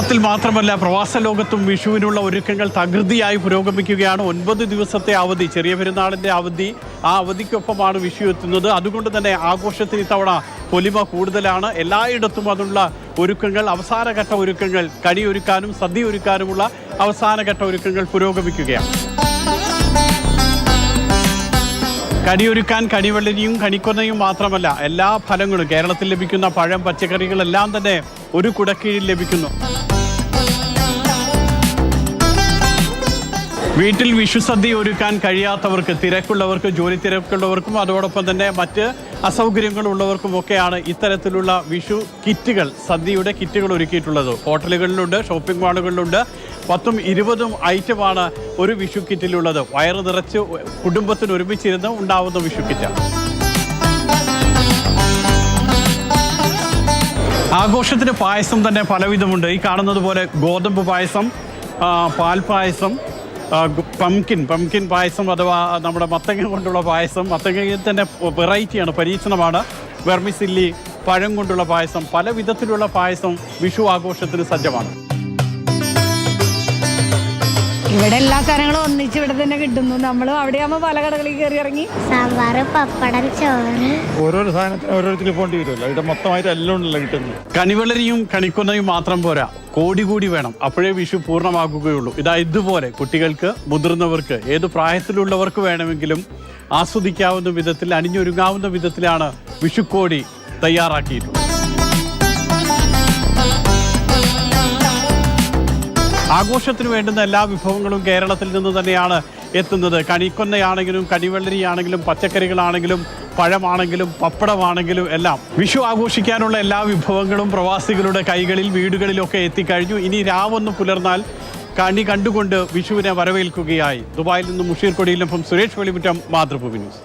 കേരളത്തിൽ മാത്രമല്ല പ്രവാസ ലോകത്തും വിഷുവിനുള്ള ഒരുക്കങ്ങൾ തകൃതിയായി പുരോഗമിക്കുകയാണ്. 9 ദിവസത്തെ അവധി, ചെറിയ പെരുന്നാളിൻ്റെ അവധി, ആ അവധിക്കൊപ്പമാണ് വിഷു എത്തുന്നത്. അതുകൊണ്ട് തന്നെ ആഘോഷത്തിന് ഇത്തവണ പൊലിമ കൂടുതലാണ്. എല്ലായിടത്തും അതിനുള്ള ഒരുക്കങ്ങൾ, അവസാനഘട്ട ഒരുക്കങ്ങൾ, കണിയൊരുക്കാനും സദ്യ ഒരുക്കാനുമുള്ള അവസാനഘട്ട ഒരുക്കങ്ങൾ പുരോഗമിക്കുകയാണ്. കണിയൊരുക്കാൻ കണിവെള്ളരിയും കണിക്കൊന്നയും മാത്രമല്ല, എല്ലാ ഫലങ്ങളും കേരളത്തിൽ ലഭിക്കുന്ന പഴം, പച്ചക്കറികളെല്ലാം തന്നെ ഒരു കുടക്കീഴിൽ ലഭിക്കുന്നു. വീട്ടിൽ വിഷുസദ്യ ഒരുക്കാൻ കഴിയാത്തവർക്ക്, തിരക്കുള്ളവർക്ക്, ജോലി തിരക്കുള്ളവർക്കും അതോടൊപ്പം തന്നെ മറ്റ് അസൗകര്യങ്ങളുള്ളവർക്കുമൊക്കെയാണ് ഇത്തരത്തിലുള്ള വിഷു കിറ്റുകൾ, സദ്യയുടെ കിറ്റുകൾ ഒരുക്കിയിട്ടുള്ളത്. ഹോട്ടലുകളിലുണ്ട്, ഷോപ്പിംഗ് മാളുകളിലുണ്ട്. 10ഉം 20ഉം ഐറ്റമാണ് ഒരു വിഷു കിറ്റിലുള്ളത്. വയറ് നിറച്ച് കുടുംബത്തിന് ഒരുമിച്ചിരുന്ന് ഉണ്ടാവുന്ന വിഷു കിറ്റ്. ആഘോഷത്തിന് പായസം തന്നെ പലവിധമുണ്ട്. ഈ കാണുന്നത് പോലെ ഗോതമ്പ് പായസം, പാൽപ്പായസം, പംകിൻ പായസം അഥവാ നമ്മുടെ മത്തങ്ങ കൊണ്ടുള്ള പായസം. മത്തങ്ങയിൽ തന്നെ വെറൈറ്റിയാണ്, പരീക്ഷണമാണ്. വെർമിസില്ലി, പഴം കൊണ്ടുള്ള പായസം, പല വിധത്തിലുള്ള പായസം വിഷു ആഘോഷത്തിന് സജ്ജമാണ്. ഇവിടെ എല്ലാ കാര്യങ്ങളും ഒന്നിച്ച് ഇവിടെ തന്നെ കിട്ടുന്നു. നമ്മൾ അവിടെയാകുമ്പോൾ പല കടകളിൽ കയറി ഇറങ്ങി സാമ്പാർ, പപ്പടം, ചോറ്, ഓരോരോ സാധനത്തിന് ഓരോരുത്തർ പോണ്ടി വരുമല്ലോ. ഇവിടെ മൊത്തമായിട്ട് എല്ലാം ഉണ്ടല്ലോ കിട്ടുന്നത്. കണിവെള്ളരിയും കണിക്കൊന്നയും മാത്രം പോരാ, കോടി കൂടി വേണം, അപ്പോഴേ വിഷു പൂർണ്ണമാകുകയുള്ളൂ. ഇതുപോലെ കുട്ടികൾക്ക്, മുതിർന്നവർക്ക്, ഏത് പ്രായത്തിലുള്ളവർക്ക് വേണമെങ്കിലും ആസ്വദിക്കാവുന്ന വിധത്തിൽ, അണിഞ്ഞൊരുങ്ങാവുന്ന വിധത്തിലാണ് വിഷുക്കോടി തയ്യാറാക്കിയിട്ടുള്ളത്. ആഘോഷത്തിന് വേണ്ടുന്ന എല്ലാ വിഭവങ്ങളും കേരളത്തിൽ നിന്ന് തന്നെയാണ് എത്തുന്നത്. കണിക്കൊന്നയാണെങ്കിലും കണിവെള്ളരിയാണെങ്കിലും പച്ചക്കറികളാണെങ്കിലും പഴമാണെങ്കിലും പപ്പടമാണെങ്കിലും എല്ലാം വിഷു ആഘോഷിക്കാനുള്ള എല്ലാ വിഭവങ്ങളും പ്രവാസികളുടെ കൈകളിൽ, വീടുകളിലൊക്കെ എത്തിക്കഴിഞ്ഞു. ഇനി രാവൊന്ന് പുലർന്നാൽ കണി കണ്ടുകൊണ്ട് വിഷുവിനെ വരവേൽക്കുകയായി. ദുബായിൽ നിന്നും മുഷീർ കൊടിയിലൊപ്പം സുരേഷ് വെളിമുറ്റം, മാതൃഭൂമി ന്യൂസ്.